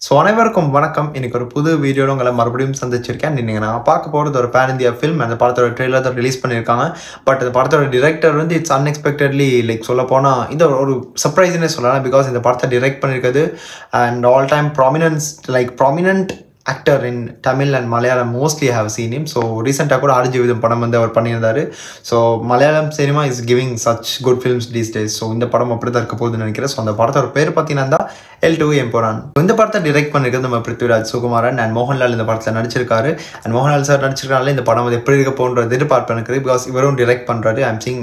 So அனைவருக்கும் வணக்கம். இன்னைக்கு ஒரு புது வீடியோவில் உங்களை மறுபடியும் சந்திச்சிருக்கேன். நீங்கள் நான் பார்க்க போகிறது ஒரு பேன் இந்தியா ஃபில்ம். அந்த படத்தோட ட்ரெய்லர் தான் ரிலீஸ் பண்ணியிருக்காங்க. பட் அந்த படத்தோட டிரெக்டர் வந்து இட்ஸ் அன்எக்ஸ்பெக்டட்லி சொல்ல போனால் இது ஒரு சர்ப்ரைஸ்னே சொல்லலாம். பிகாஸ் இந்த படத்தை டிரெக்ட் பண்ணியிருக்கிறது and all time prominent actor in Tamil and Malayalam mostly have seen him. So recently கூட ஆர்ஜிவிதம் படம் வந்து அவர் பண்ணியிருந்தார். So Malayalam cinema is giving such good films these days. So இந்த படம் அப்படி தான் இருக்க போகுதுன்னு நினைக்கிறேன். ஸோ அந்த படத்தோட பேர் பார்த்தீங்கன்னா L2 எம்புரான். இந்த படத்தை டிரெக்ட் பண்ணியிருக்கிறது நம்ம பிருத்விராஜ் சுகுமாரன் அண்ட் மோகன்லால் இந்த படத்தில் நடிச்சிருக்காரு. அண்ட் மோகன்லால் சார் நடிச்சிருக்காங்களே இந்த படம் வந்து எப்படி இருக்க போன்றது எதிர்பார்ப்பு எனக்கு. பிகாஸ் இவரும் டிரெக்ட் பண்ணுறாரு. ஐம் சீங்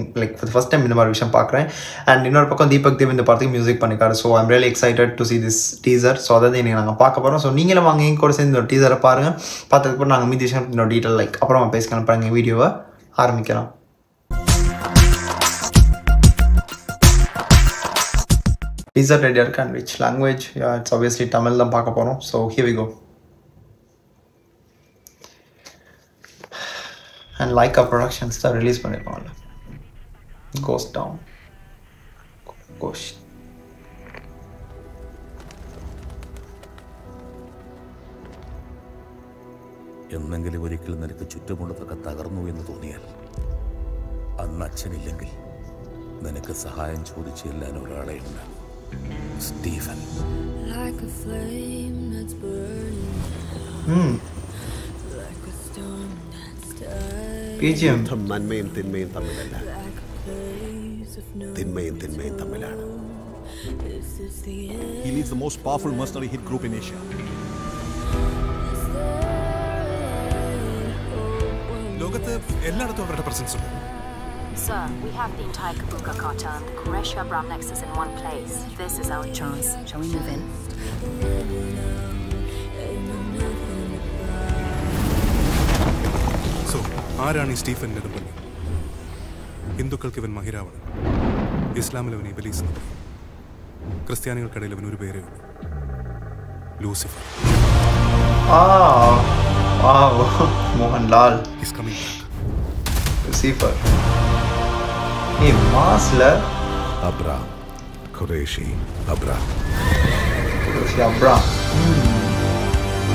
ஃபர்ஸ்ட் டைம் இந்த மாதிரி விஷயம் பார்க்குறேன். அண்ட் இன்னொரு பக்கம் தீபக் தேவ் இந்த படத்துக்கு மியூசிக் பண்ணியிருக்காரு. So I'm really excited to see this teaser. So அதாவது இன்னைக்கு நாங்கள் பார்க்க போகிறோம். ஸோ நீங்களும் வாங்க எங்க கூட சேர்ந்து இந்த டீசரை பாருங்கள். பார்த்ததுக்கப்புறம் நாங்கள் மீதி விஷயம் இன்னொரு டீட்டெயில் அப்புறமா பேசிக்கலாம். பாருங்க வீடியோவை ஆரம்பிக்கலாம். டீசர் ரெடியாக இருக்கு. And which language? It's obviously Tamil தான் பார்க்க போகிறோம். So here we go. And Lyca Productions தான் ரிலீஸ் பண்ணியிருப்பாங்கல்ல. கோஸ் டவுன் கோஷ். എന്നെങ്കിലും ഒരിക്കൽ നിനക്ക് ചുറ്റുമുള്ളതൊക്കെ തകർന്നു എന്ന് തോന്നിയാൽ അന്ന് അച്ഛനില്ലെങ്കിൽ നിനക്ക് സഹായം ചോദിച്ചു ചെല്ലാൻ ഒരാളെ ഉണ്ട്. സ്റ്റീഫൻ. നന്മയും തിന്മയും തമ്മിലല്ല, തിന്മയും തിന്മയും തമ്മിലാണ്. He leads the most powerful mercenary hit group in Asia. ലോകത്ത് എല്ലായിടത്തും അവരുടെ പ്രസൻസ് ഉണ്ട്. Sir, we have the entire Kabuka cartel and the Qureshi Abram nexus in one place. This is our chance. Shall we move in? So ആരാണ് ഈ Stephen Nedumpally? ഹിന്ദുക്കൾക്ക് ഇവൻ മഹിരാവണൻ, ഇസ്ലാമിൽ അവൻ ഇബലീസ് എന്ന് പറയും, ക്രിസ്ത്യാനികൾക്കിടയിൽ അവൻ ഒരു പേരേ ഉള്ളൂ, Lucifer. Wow, Mohanlal. He's coming back. Lucifer. Hey, Masler. Abram. Qureshi Abram. Qureshi Abram.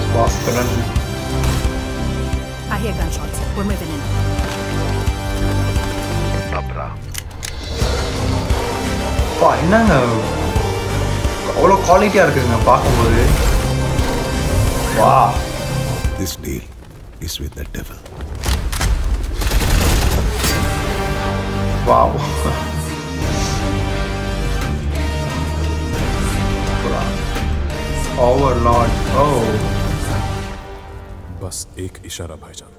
Swasthran. I hear gunshots. We're moving in. Abram. என்னங்க அவ்வளோ குவாலிட்டியாக இருக்குதுங்க பார்க்கும்போது. வா. This deal is with the devil. Wow. Overlord. Oh. बस एक इशारा भाईजान,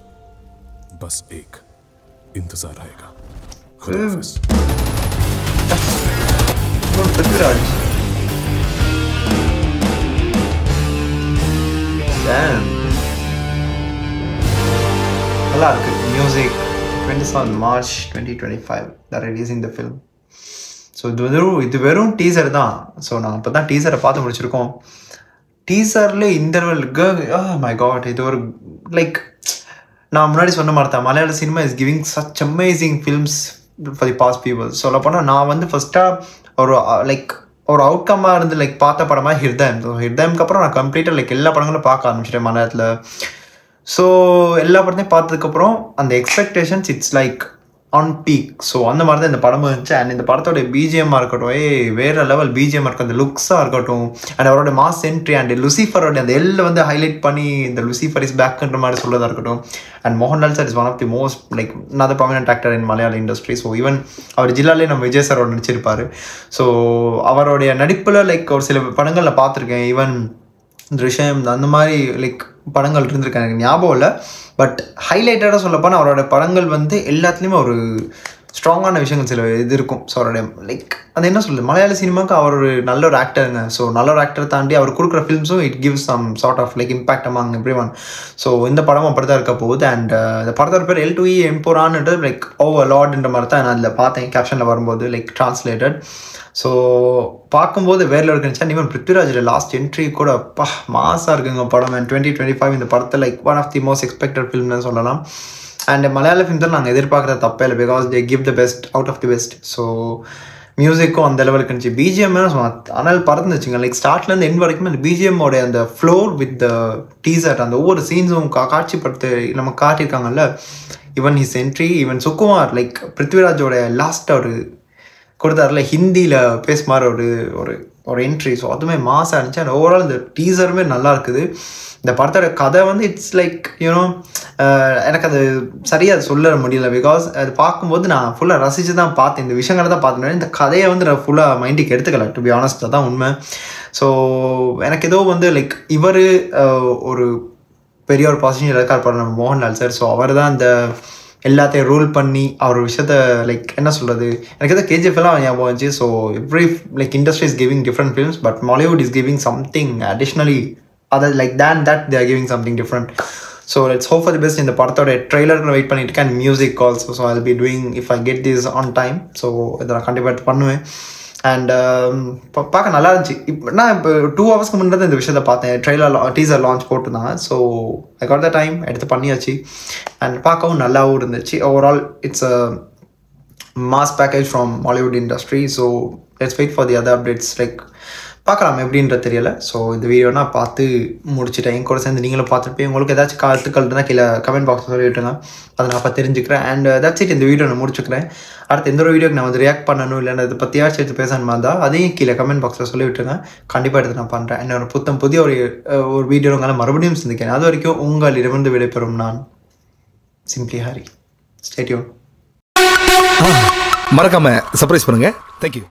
बस एक इंतजार आएगा. पृथ्वीराज. Damn. நல்லா இருக்கு. Music 27 March 2025 they're releasing the film. So இது வெறும் டீசர் தான். ஸோ நான் இப்போ தான் டீசரை பார்த்து முடிச்சிருக்கோம். டீசரில் இன்டர்வலுக்கு மை காட், இது ஒரு நான் முன்னாடி சொன்ன மாதிரி தான் மலையாள cinema is giving such amazing films for the past people. சொல்லப்போனால் நான் வந்து ஃபஸ்ட்டாக ஒரு அவுட்கம்மாக இருந்து பார்த்த படமாக ஹிர்தயம்க்கு அப்புறம் நான் கம்ப்ளீட்டாக எல்லா படங்களும் பார்க்க ஆரம்பிச்சிட்டேன் மலையாளத்தில். ஸோ எல்லா படத்தையும் பார்த்ததுக்கப்புறம் அந்த expectations it's on peak. So அந்த மாதிரி தான் இந்த படமும் இருந்துச்சு. அண்ட் இந்த படத்தோட பிஜிஎம்மாக இருக்கட்டும், வேறு லெவல் பிஜிஎம் இருக்கும். அந்த லுக்ஸாக இருக்கட்டும் அண்ட் அவரோட மாஸ் என்ட்ரி அண்ட் லூசிஃபரோட அந்த வந்து ஹைலைட் பண்ணி இந்த லூசிஃபர் இஸ் பேக்ன்ற மாதிரி சொல்றதா இருக்கட்டும். And Mohanlal sir is one of the most another prominent actor in மலையாள இண்டஸ்ட்ரி. ஸோ ஈவன் அவர் ஜில்லாலே நம்ம விஜய் சாரோட நடிச்சிருப்பார். ஸோ அவருடைய நடிப்பில் ஒரு சில படங்களில் பார்த்துருக்கேன். ஈவன் திருஷ்யம் அந்த மாதிரி படங்கள் இருந்திருக்கு, எனக்கு ஞாபகம் இல்லை. பட் ஹைலைட்டடாக சொல்லப்போனால் அவரோட படங்கள் வந்து எல்லாத்துலேயுமே ஒரு ஸ்ட்ராங்கான விஷயங்கள் சில இது இருக்கும். ஸோ அவருடைய அது என்ன சொல்லுது, மலையாள சினிமாவுக்கு அவர் ஒரு நல்ல ஒரு ஆக்டருங்க. ஸோ நல்ல ஒரு ஆக்டர் தாண்டி அவர் கொடுக்குற ஃபிலிம்ஸும் it gives some sort of impact among everyone. So இந்த படமும் அப்படி தான் இருக்க போகுது. அண்ட் இந்த படத்தோட பேர் L2 எம்புரான்ன்றது ஓவர்லார்ட்ன்ற மாதிரி தான் நான் அதில் பார்த்தேன் கேப்ஷனில் வரும்போது ட்ரான்ஸ்லேட்டட். ஸோ பார்க்கும்போது வேறு இருக்குன்னு. ஈவன் பிருத்விராஜோட லாஸ்ட் என்ட்ரி கூட மாசாக இருக்குங்க படம். அண்ட் 2025 இந்த படத்தில் one of the most expected ஃபில்ம்னு சொல்லலாம். அண்ட் மலையாள ஃபிலிம் தான் நாங்கள் எதிர்பார்க்குற தப்பே இல்லை. Because they give the best out of the best. So மியூசிக்கும் அந்த லெவலுக்கு இருந்துச்சு. பிஜிஎம் ஆனால் பறந்துச்சுங்க. லைக் ஸ்டார்ட்லேருந்து எண்ட் வரைக்கும் அந்த பிஜிஎம்மோட அந்த ஃப்ளோர் வித் த டீசர், அந்த ஒவ்வொரு சீன்ஸும் காட்சிப்படுத்து நம்ம காட்டியிருக்காங்கல்ல. Even his entry, even Sukumar like பிருத்விராஜோட லாஸ்ட் ஒரு கொடுத்தாருல ஹிந்தியில் பேசுமாறு ஒரு என்ட்ரி. ஸோ அதுவுமே மாசாக இருந்துச்சு. அண்ட் ஓவரால் இந்த டீசருமே நல்லா இருக்குது. இந்த படத்தோட கதை வந்து இட்ஸ் லைக் யூனோ எனக்கு அது சரியாக சொல்ல முடியல. பிகாஸ் அது பார்க்கும்போது நான் ஃபுல்லாக ரசித்து தான் பார்த்தேன், இந்த விஷயங்களை தான் பார்த்தேன். இந்த கதையை வந்து நான் ஃபுல்லாக மைண்டுக்கு எடுத்துக்கல, டு பி ஆனஸ்ட், தான் உண்மை. ஸோ எனக்கு ஏதோ வந்து லைக் இவர் ஒரு பெரிய ஒரு பொசிஷன் இருக்கார் பாரு நம்ம மோகன்லால் சார். ஸோ அவர் தான் இந்த எல்லாத்தையும் ரூல் பண்ணி அவர் விஷயத்த லைக் என்ன சொல்கிறது, எனக்கு எதாவது கேஜிஎஃப் எல்லாம் ஞாபகம் வந்துச்சு. So every like industry is giving different films, but Mollywood is giving something additionally other like than that they are giving something different. So let's hope for the best. In the படத்தோட trailer wait பண்ணிட்டு இருக்கேன், and music also. So I'll be doing if I get this on time. So இதை கண்டிப்பாக எடுத்து பண்ணுவேன். And பார்க்க நல்லா இருந்துச்சு. நான் இப்போ 2 hours முன்னாடி இந்த விஷயத்தை பார்த்தேன், டீசர் லான்ச் போட்டுருந்தாங்க. So I got the time, எடுத்து பண்ணியாச்சு. அண்ட் பார்க்கவும் நல்லாவும் இருந்துச்சு. Overall it's a mass package from Mollywood industry. So let's wait for the other updates. Like பார்க்கலாம் எப்படின்ற தெரியல. ஸோ இந்த வீடியோனா பார்த்து முடிச்சுட்டேன். என் கூட சேர்ந்து நீங்களும் பார்த்துட்டு போய் உங்களுக்கு ஏதாச்சும் கருத்துக்கள் இருந்தால் கீழே கமெண்ட் பாக்ஸில் சொல்லிவிட்டுங்க, அதை நான் பார்த்து தெரிஞ்சுக்கிறேன். அண்ட் தட்ஸ் இட், இந்த வீடியோ நான் முடிச்சுக்கிறேன். அடுத்து எந்த ஒரு வீடியோக்கு நான் வந்து ரியாக்ட் பண்ணணும் இல்லைன்னா அதை பற்றியாச்சும் எடுத்து பேசணுமா இருந்தால் அதையும் கீழே கமெண்ட் பாக்ஸில் சொல்லிவிட்டுருங்க. கண்டிப்பாக எடுத்து நான் பண்ணுறேன். என்னோட புதிய ஒரு வீடியோ உங்களால் மறுபடியும் சிந்திக்கிறேன். அது வரைக்கும் உங்களிடமிருந்து விடைபெறும் நான் சிம்பிளி ஹரி. Stay tune. மறக்காம சர்ப்ரைஸ் பண்ணுங்க. தேங்க்யூ.